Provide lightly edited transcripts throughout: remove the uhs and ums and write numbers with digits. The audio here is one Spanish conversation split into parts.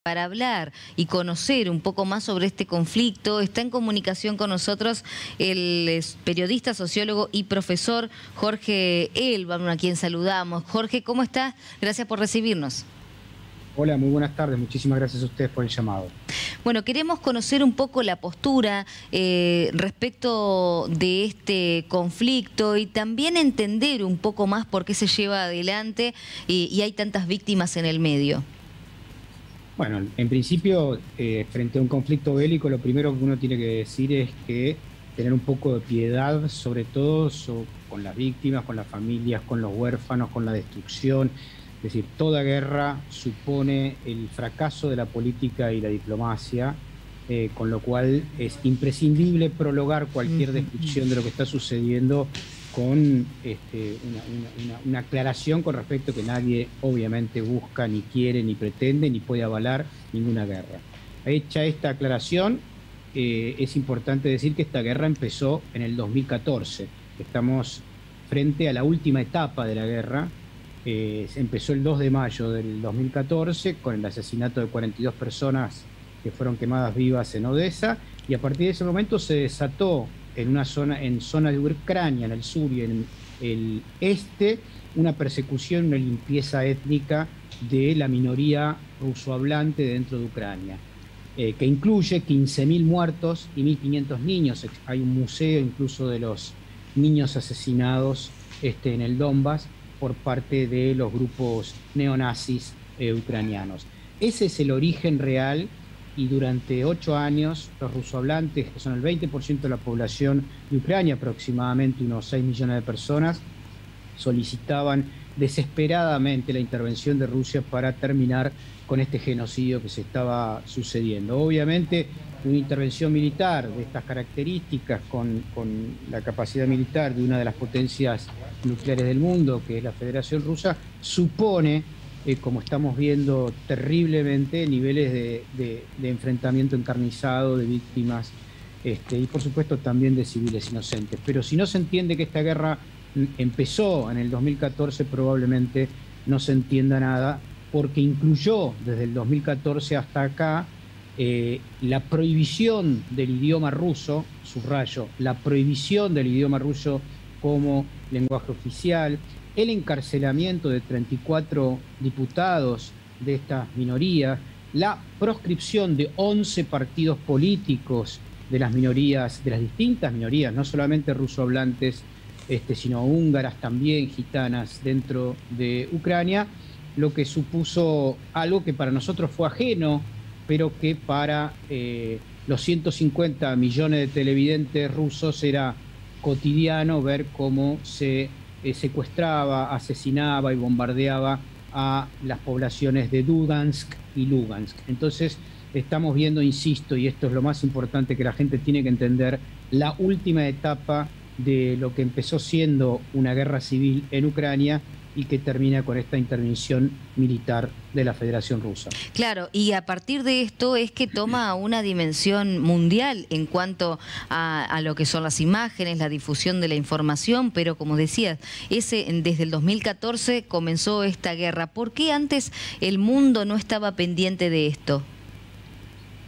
Para hablar y conocer un poco más sobre este conflicto, está en comunicación con nosotros el periodista, sociólogo y profesor Jorge Elbaum, a quien saludamos. Jorge, ¿cómo está? Gracias por recibirnos. Hola, muy buenas tardes. Muchísimas gracias a ustedes por el llamado. Bueno, queremos conocer un poco la postura respecto de este conflicto y también entender un poco más por qué se lleva adelante y hay tantas víctimas en el medio. Bueno, en principio, frente a un conflicto bélico, lo primero que uno tiene que decir es que tener un poco de piedad, sobre todo con las víctimas, con las familias, con los huérfanos, con la destrucción. Es decir, toda guerra supone el fracaso de la política y la diplomacia, con lo cual es imprescindible prologar cualquier descripción de lo que está sucediendo con una aclaración con respecto a que nadie obviamente busca, ni quiere, ni pretende, ni puede avalar ninguna guerra. Hecha esta aclaración, es importante decir que esta guerra empezó en el 2014. Estamos frente a la última etapa de la guerra. Empezó el 2 de mayo del 2014 con el asesinato de 42 personas que fueron quemadas vivas en Odessa, y a partir de ese momento se desató en zona de Ucrania, en el sur y en el este, una persecución, una limpieza étnica de la minoría rusohablante dentro de Ucrania, que incluye 15.000 muertos y 1.500 niños. Hay un museo incluso de los niños asesinados en el Donbass por parte de los grupos neonazis ucranianos. Ese es el origen real. Y durante 8 años los rusohablantes, que son el 20% de la población de Ucrania, aproximadamente unos 6 millones de personas, solicitaban desesperadamente la intervención de Rusia para terminar con este genocidio que se estaba sucediendo. Obviamente, una intervención militar de estas características, con la capacidad militar de una de las potencias nucleares del mundo, que es la Federación Rusa, supone, como estamos viendo terriblemente, niveles de enfrentamiento encarnizado, de víctimas, y por supuesto también de civiles inocentes. Pero si no se entiende que esta guerra empezó en el 2014, probablemente no se entienda nada, porque incluyó desde el 2014 hasta acá la prohibición del idioma ruso, subrayo, la prohibición del idioma ruso como lenguaje oficial, el encarcelamiento de 34 diputados de estas minorías, la proscripción de 11 partidos políticos de las minorías, de las distintas minorías, no solamente rusohablantes, sino húngaras también, gitanas dentro de Ucrania, lo que supuso algo que para nosotros fue ajeno, pero que para los 150 millones de televidentes rusos era cotidiano ver cómo se secuestraba, asesinaba y bombardeaba a las poblaciones de Lugansk y Lugansk. Entonces estamos viendo, insisto, y esto es lo más importante que la gente tiene que entender, la última etapa de lo que empezó siendo una guerra civil en Ucrania y que termina con esta intervención militar de la Federación Rusa. Claro, y a partir de esto es que toma una dimensión mundial en cuanto a lo que son las imágenes, la difusión de la información, pero como decías, desde el 2014 comenzó esta guerra. ¿Por qué antes el mundo no estaba pendiente de esto?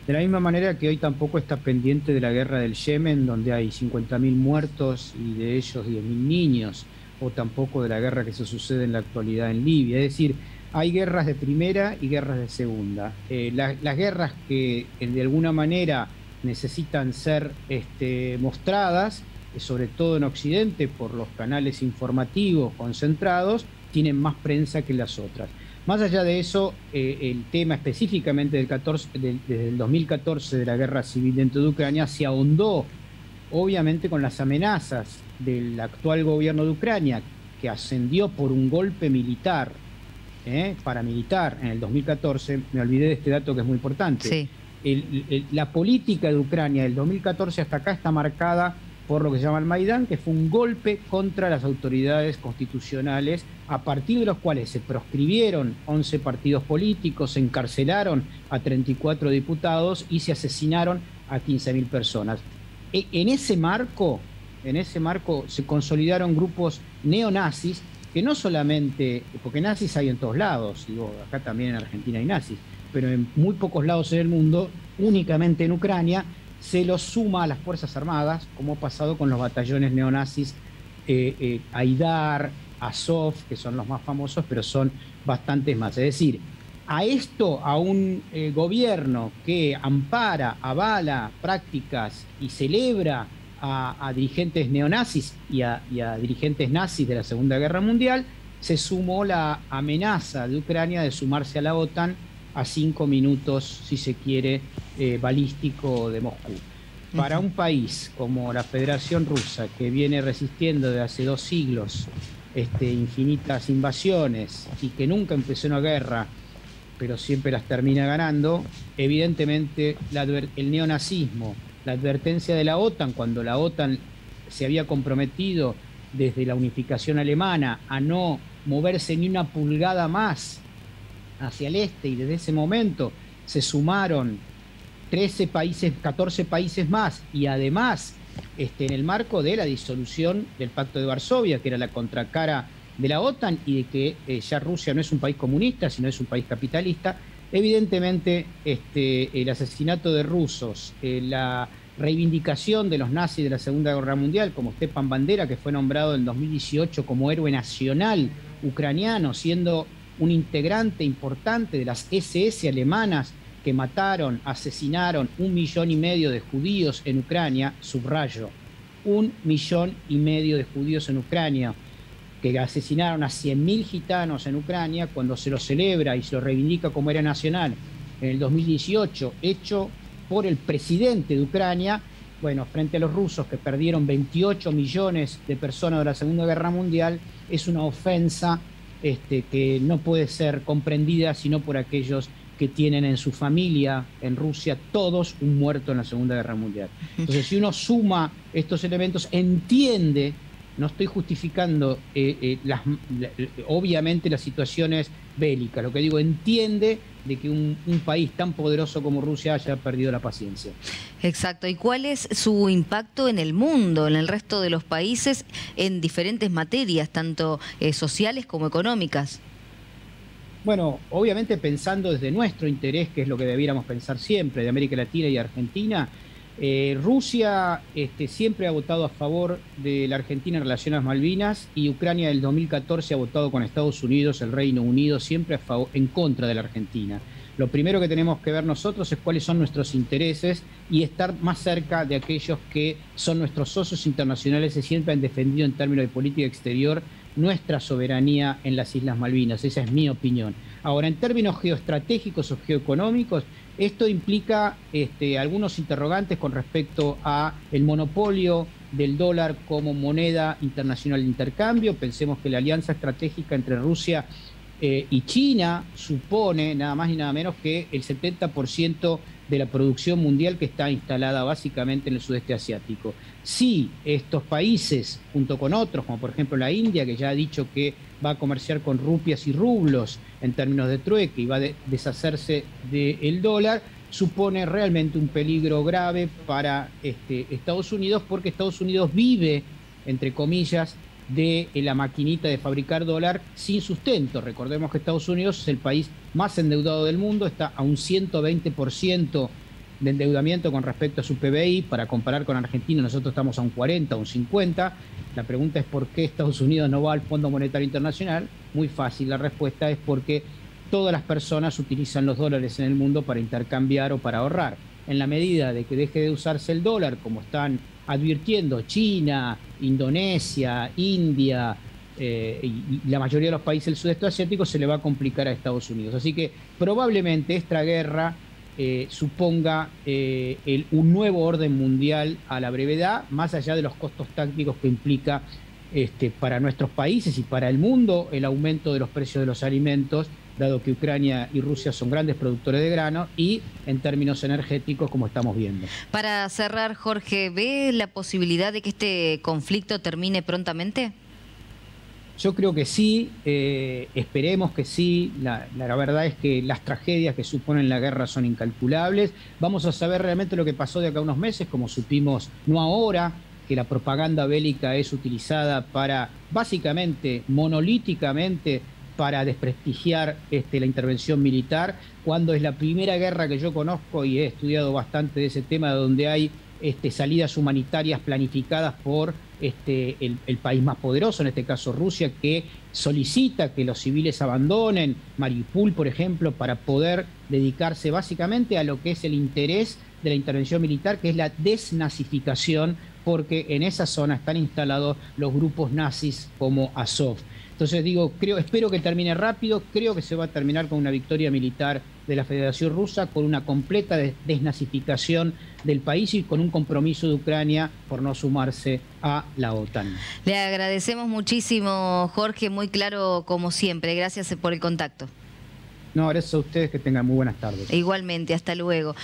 De la misma manera que hoy tampoco está pendiente de la guerra del Yemen, donde hay 50.000 muertos y de ellos 10.000 niños, o tampoco de la guerra que se sucede en la actualidad en Libia. Es decir, hay guerras de primera y guerras de segunda. Las guerras que de alguna manera necesitan ser mostradas, sobre todo en Occidente, por los canales informativos concentrados, tienen más prensa que las otras. Más allá de eso, el tema específicamente desde el 2014 de la guerra civil dentro de Ucrania se ahondó, obviamente, con las amenazas del actual gobierno de Ucrania, que ascendió por un golpe militar, paramilitar, en el 2014. Me olvidé de este dato que es muy importante. Sí. La política de Ucrania del 2014 hasta acá está marcada por lo que se llama el Maidán, que fue un golpe contra las autoridades constitucionales, a partir de los cuales se proscribieron 11 partidos políticos, se encarcelaron a 34 diputados y se asesinaron a 15.000 personas. En ese marco se consolidaron grupos neonazis, que no solamente, porque nazis hay en todos lados, digo, acá también en Argentina hay nazis, pero en muy pocos lados en el mundo, únicamente en Ucrania, se los suma a las Fuerzas Armadas, como ha pasado con los batallones neonazis Aidar, Azov, que son los más famosos, pero son bastantes más. Es decir, a esto, a un gobierno que ampara, avala prácticas y celebra a dirigentes neonazis y a dirigentes nazis de la Segunda Guerra Mundial, se sumó la amenaza de Ucrania de sumarse a la OTAN a 5 minutos, si se quiere, balístico de Moscú. Para un país como la Federación Rusa, que viene resistiendo desde hace 2 siglos infinitas invasiones y que nunca empezó una guerra, pero siempre las termina ganando, evidentemente el neonazismo, la advertencia de la OTAN, cuando la OTAN se había comprometido desde la unificación alemana a no moverse ni una pulgada más hacia el este, y desde ese momento se sumaron 13 países, 14 países más, y además en el marco de la disolución del Pacto de Varsovia, que era la contracara de la OTAN, y de que ya Rusia no es un país comunista, sino es un país capitalista. Evidentemente el asesinato de rusos, la reivindicación de los nazis de la Segunda Guerra Mundial, como Stepan Bandera, que fue nombrado en 2018 como héroe nacional ucraniano, siendo un integrante importante de las SS alemanas que mataron, asesinaron 1,5 millones de judíos en Ucrania, subrayo, 1,5 millones de judíos en Ucrania, que asesinaron a 100.000 gitanos en Ucrania, cuando se lo celebra y se lo reivindica como héroe nacional en el 2018, hecho por el presidente de Ucrania, bueno, frente a los rusos, que perdieron 28 millones de personas de la Segunda Guerra Mundial, es una ofensa que no puede ser comprendida sino por aquellos que tienen en su familia, en Rusia, todos un muerto en la Segunda Guerra Mundial. Entonces, si uno suma estos elementos, entiende, no estoy justificando obviamente las situaciones bélicas, lo que digo, entiende de que un país tan poderoso como Rusia haya perdido la paciencia. Exacto. ¿Y cuál es su impacto en el mundo, en el resto de los países, en diferentes materias, tanto sociales como económicas? Bueno, obviamente pensando desde nuestro interés, que es lo que debiéramos pensar siempre, de América Latina y Argentina, Rusia siempre ha votado a favor de la Argentina en relación a las Malvinas, y Ucrania del 2014 ha votado con Estados Unidos, el Reino Unido, siempre en contra de la Argentina. Lo primero que tenemos que ver nosotros es cuáles son nuestros intereses y estar más cerca de aquellos que son nuestros socios internacionales y siempre han defendido en términos de política exterior nuestra soberanía en las Islas Malvinas. Esa es mi opinión. Ahora, en términos geoestratégicos o geoeconómicos, esto implica algunos interrogantes con respecto a el monopolio del dólar como moneda internacional de intercambio. Pensemos que la alianza estratégica entre Rusia y China supone nada más y nada menos que el 70% de la producción mundial, que está instalada básicamente en el sudeste asiático. Si estos países, junto con otros, como por ejemplo la India, que ya ha dicho que va a comerciar con rupias y rublos en términos de trueque y va a deshacerse del dólar, supone realmente un peligro grave para Estados Unidos, porque Estados Unidos vive, entre comillas, de la maquinita de fabricar dólar sin sustento. Recordemos que Estados Unidos es el país más endeudado del mundo, está a un 120% de endeudamiento con respecto a su PBI. Para comparar con Argentina, nosotros estamos a un 40, a un 50. La pregunta es ¿por qué Estados Unidos no va al Fondo Monetario Internacional? Muy fácil, la respuesta es porque todas las personas utilizan los dólares en el mundo para intercambiar o para ahorrar. En la medida de que deje de usarse el dólar, como están advirtiendo China, Indonesia, India y la mayoría de los países del sudeste asiático, se le va a complicar a Estados Unidos. Así que probablemente esta guerra suponga un nuevo orden mundial a la brevedad, más allá de los costos tácticos que implica para nuestros países y para el mundo el aumento de los precios de los alimentos, dado que Ucrania y Rusia son grandes productores de grano, y en términos energéticos, como estamos viendo. Para cerrar, Jorge, ¿ve la posibilidad de que este conflicto termine prontamente? Yo creo que sí, esperemos que sí. La verdad es que las tragedias que suponen la guerra son incalculables. Vamos a saber realmente lo que pasó de acá a unos meses, como supimos no ahora, que la propaganda bélica es utilizada para, básicamente, monolíticamente, para desprestigiar la intervención militar, cuando es la primera guerra que yo conozco, y he estudiado bastante de ese tema, donde hay salidas humanitarias planificadas por el país más poderoso, en este caso Rusia, que solicita que los civiles abandonen Mariupol, por ejemplo, para poder dedicarse básicamente a lo que es el interés de la intervención militar, que es la desnazificación, porque en esa zona están instalados los grupos nazis como Azov. Entonces digo, espero que termine rápido, creo que se va a terminar con una victoria militar de la Federación Rusa, con una completa desnazificación del país y con un compromiso de Ucrania por no sumarse a la OTAN. Le agradecemos muchísimo, Jorge, muy claro como siempre. Gracias por el contacto. No, gracias a ustedes, que tengan muy buenas tardes. Igualmente, hasta luego.